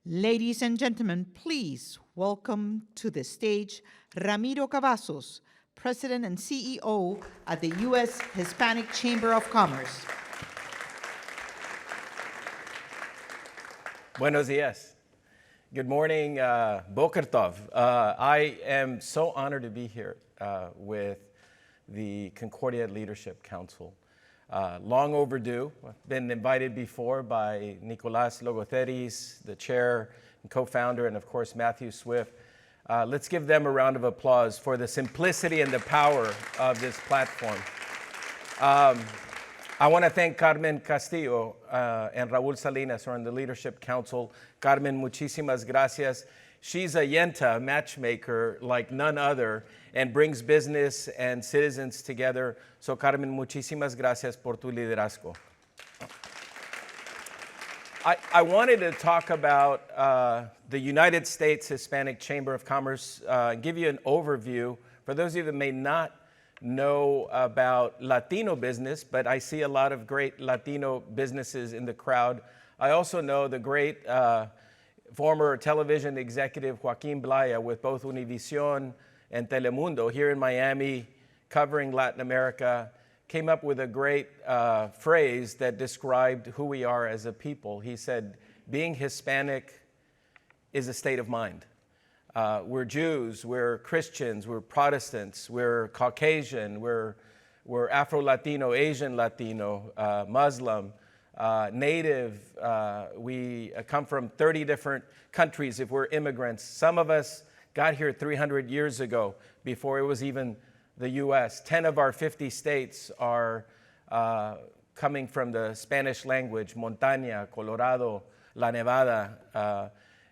Ladies and gentlemen, please welcome to the stage Ramiro Cavazos, President and CEO at the U.S. Hispanic Chamber of Commerce. Buenos dias. Good morning, Boker Tov. I am so honored to be here with the Concordia Leadership Council. Long overdue. I've been invited before by Nicolas Logotheris, the chair and co-founder, and of course Matthew Swift. Let's give them a round of applause for the simplicity and the power of this platform. I want to thank Carmen Castillo and Raúl Salinas who are on the Leadership Council. Carmen, muchísimas gracias. She's a yenta matchmaker like none other and brings business and citizens together. So Carmen, muchísimas gracias por tu liderazgo. I wanted to talk about the United States Hispanic Chamber of Commerce, give you an overview. For those of you that may not know about Latino business, but I see a lot of great Latino businesses in the crowd. I also know the great former television executive Joaquin Blaya with both Univision and Telemundo here in Miami, covering Latin America, came up with a great phrase that described who we are as a people. He said, being Hispanic is a state of mind. We're Jews, we're Christians, we're Protestants, we're Caucasian, we're Afro-Latino, Asian Latino, Muslim, Native. We come from 30 different countries if we're immigrants. Some of us got here 300 years ago before it was even the U.S. 10 of our 50 states are coming from the Spanish language, Montaña, Colorado, La Nevada,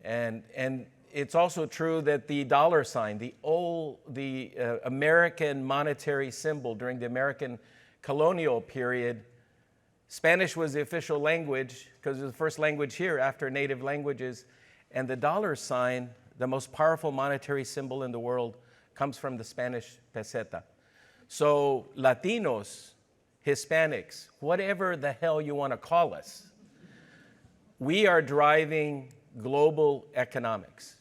and it's also true that the dollar sign, the American monetary symbol during the American colonial period, Spanish was the official language because it was the first language here after native languages. And the dollar sign, the most powerful monetary symbol in the world, comes from the Spanish peseta. So Latinos, Hispanics, whatever the hell you want to call us, we are driving global economics.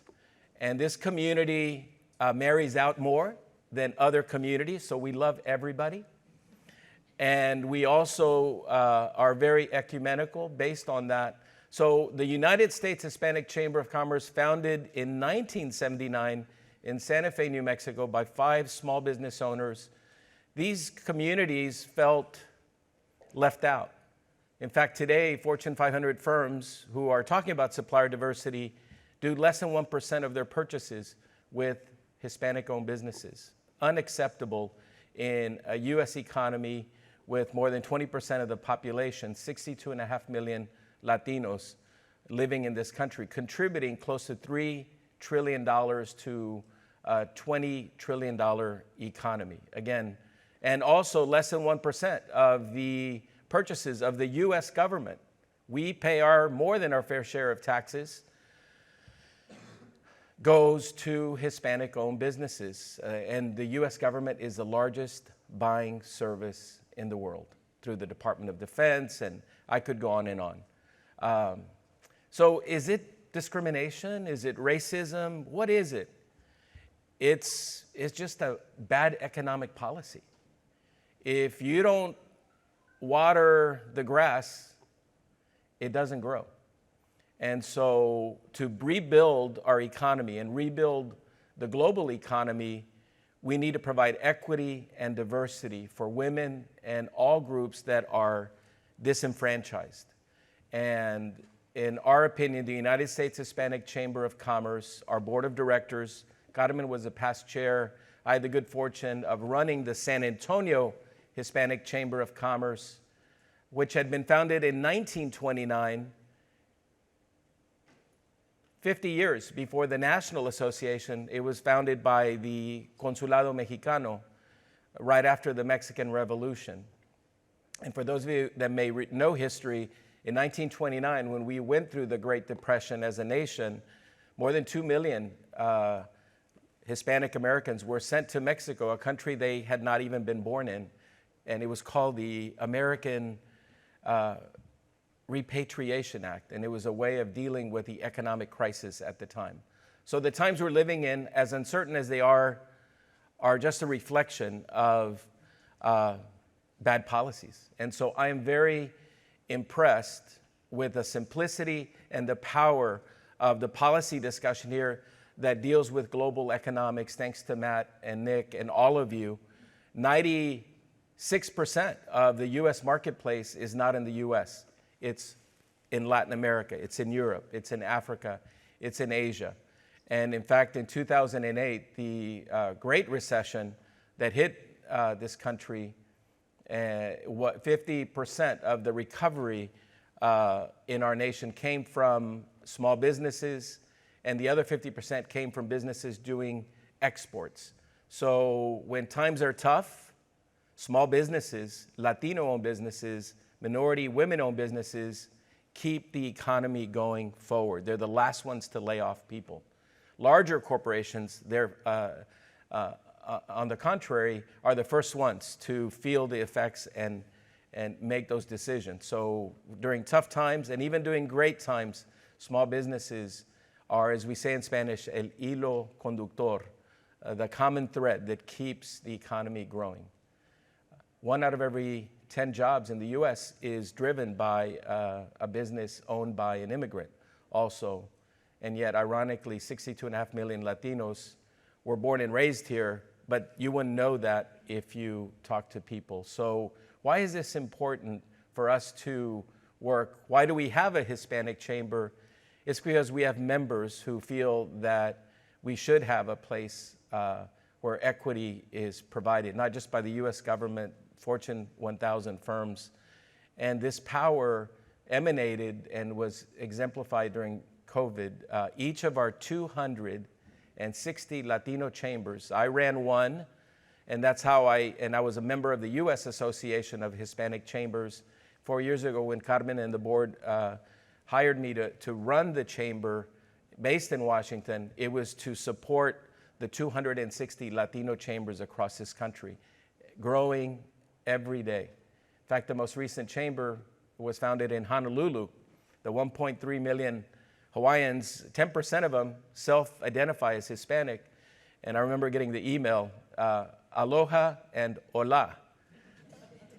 And this community marries out more than other communities, so we love everybody. And we also are very ecumenical based on that. So the United States Hispanic Chamber of Commerce, founded in 1979 in Santa Fe, New Mexico, by 5 small business owners. These communities felt left out. In fact, today, Fortune 500 firms who are talking about supplier diversity do less than 1% of their purchases with Hispanic-owned businesses. Unacceptable in a U.S. economy with more than 20% of the population, 62.5 million Latinos living in this country, contributing close to $3 trillion to a $20 trillion economy. Again, and also less than 1% of the purchases of the U.S. government. We pay more than our fair share of taxes, goes to Hispanic-owned businesses. And the U.S. government is the largest buying service in the world through the Department of Defense, and I could go on and on. So is it discrimination? Is it racism? What is it? It's just a bad economic policy. If you don't water the grass, it doesn't grow. And so to rebuild our economy and rebuild the global economy, we need to provide equity and diversity for women and all groups that are disenfranchised. And in our opinion, the United States Hispanic Chamber of Commerce, our board of directors, Carmen was a past chair. I had the good fortune of running the San Antonio Hispanic Chamber of Commerce, which had been founded in 1929, 50 years before the National Association. It was founded by the Consulado Mexicano right after the Mexican Revolution. And for those of you that may know history, in 1929, when we went through the Great Depression as a nation, more than 2 million Hispanic Americans were sent to Mexico, a country they had not even been born in. And it was called the American Repatriation Act, and it was a way of dealing with the economic crisis at the time. So the times we're living in, as uncertain as they are just a reflection of bad policies. And so I am very impressed with the simplicity and the power of the policy discussion here that deals with global economics, thanks to Matt and Nick and all of you. 96% of the US marketplace is not in the US. It's in Latin America, it's in Europe, it's in Africa, it's in Asia. And in fact, in 2008, the Great Recession that hit this country, 50% of the recovery in our nation came from small businesses, and the other 50% came from businesses doing exports. So when times are tough, small businesses, Latino-owned businesses, minority women-owned businesses keep the economy going forward. They're the last ones to lay off people. Larger corporations, they're, on the contrary, are the first ones to feel the effects and make those decisions. So during tough times and even during great times, small businesses are, as we say in Spanish, el hilo conductor, the common thread that keeps the economy growing. 1 out of every 10 jobs in the US is driven by a business owned by an immigrant also. And yet, ironically, 62.5 million Latinos were born and raised here, but you wouldn't know that if you talk to people. So why is this important for us to work? Why do we have a Hispanic chamber? It's because we have members who feel that we should have a place where equity is provided, not just by the US government, Fortune 1000 firms. And this power emanated and was exemplified during COVID. Each of our 260 Latino chambers, I ran one, and that's how I was a member of the US Association of Hispanic Chambers 4 years ago when Carmen and the board hired me to run the chamber based in Washington. It was to support the 260 Latino chambers across this country, growing every day. In fact, the most recent chamber was founded in Honolulu. The 1.3 million Hawaiians, 10% of them self-identify as Hispanic. And I remember getting the email, aloha and hola.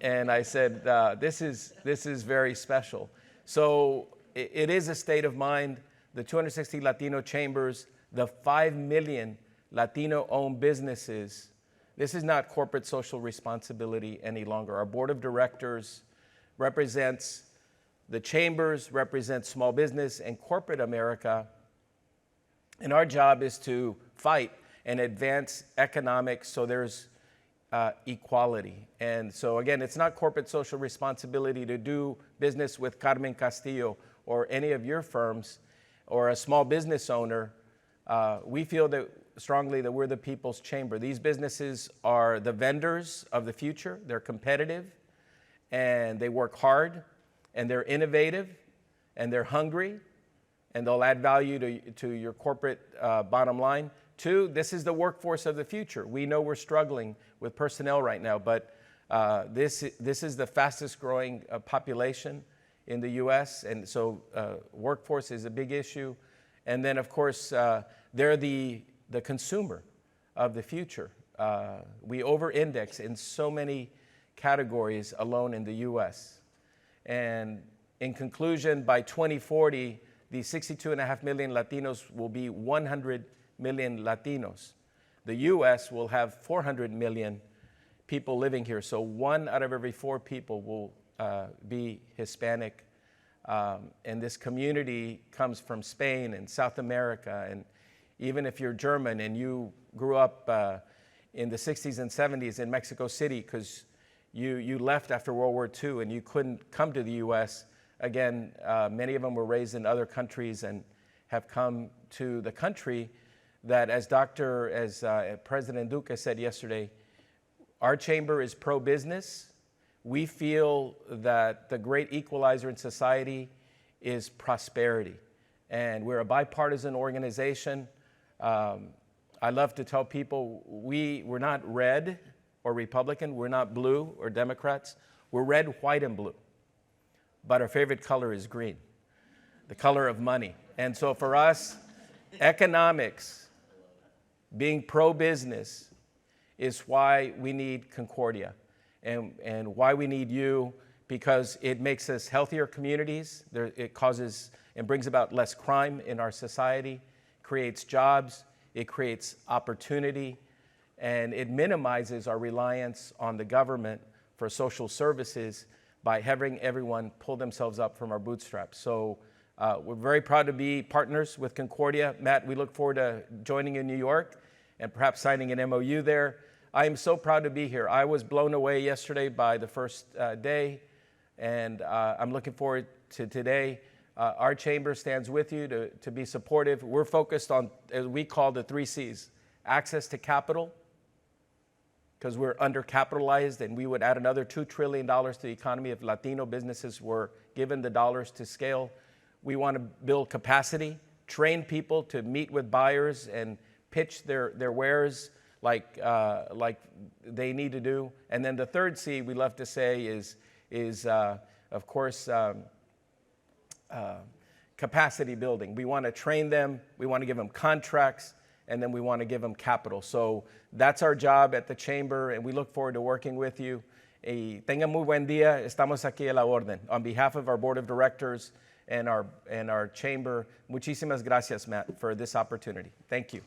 And I said, this is very special. So it is a state of mind. The 260 Latino chambers, the 5 million Latino-owned businesses. This is not corporate social responsibility any longer. Our board of directors represents the chambers, represents small business and corporate America. And our job is to fight and advance economics so there's equality. And so again, it's not corporate social responsibility to do business with Carmen Castillo or any of your firms or a small business owner. We feel that strongly that we're the people's chamber. These businesses are the vendors of the future. They're competitive and they work hard and they're innovative and they're hungry and they'll add value to your corporate bottom line. 2, this is the workforce of the future. We know we're struggling with personnel right now, but this is the fastest growing population in the US, and so workforce is a big issue. And then, of course, they're the consumer of the future. We over-index in so many categories alone in the US. And in conclusion, by 2040, the 62.5 million Latinos will be 100 million Latinos. The US will have 400 million people living here. So 1 out of every 4 people will be Hispanic. And this community comes from Spain and South America. And even if you're German and you grew up in the 60s and 70s in Mexico City because you left after World War II and you couldn't come to the US, again, many of them were raised in other countries and have come to the country that, as President Duque said yesterday, our chamber is pro-business. We feel that the great equalizer in society is prosperity. And we're a bipartisan organization. I love to tell people we're not red or Republican. We're not blue or Democrats. We're red, white, and blue. but our favorite color is green, the color of money. And so for us, economics, being pro-business, is why we need Concordia and why we need you, because it makes us healthier communities. It causes and brings about less crime in our society, creates jobs, it creates opportunity, and it minimizes our reliance on the government for social services by having everyone pull themselves up from our bootstraps. So we're very proud to be partners with Concordia. Matt, we look forward to joining you in New York and perhaps signing an MOU there. I am so proud to be here. I was blown away yesterday by the first day, and I'm looking forward to today. Our chamber stands with you to be supportive. We're focused on, as we call, the 3 C's: access to capital, because we're undercapitalized, and we would add another $2 trillion to the economy if Latino businesses were given the dollars to scale. We want to build capacity, train people to meet with buyers and pitch their wares like they need to do. And then the 3rd C we love to say is of course, capacity building. We want to train them, we want to give them contracts, and then we want to give them capital. So that's our job at the Chamber, and we look forward to working with you. Tengan muy buen día. Estamos aquí a la orden. On behalf of our Board of Directors and our Chamber, muchísimas gracias, Matt, for this opportunity. Thank you.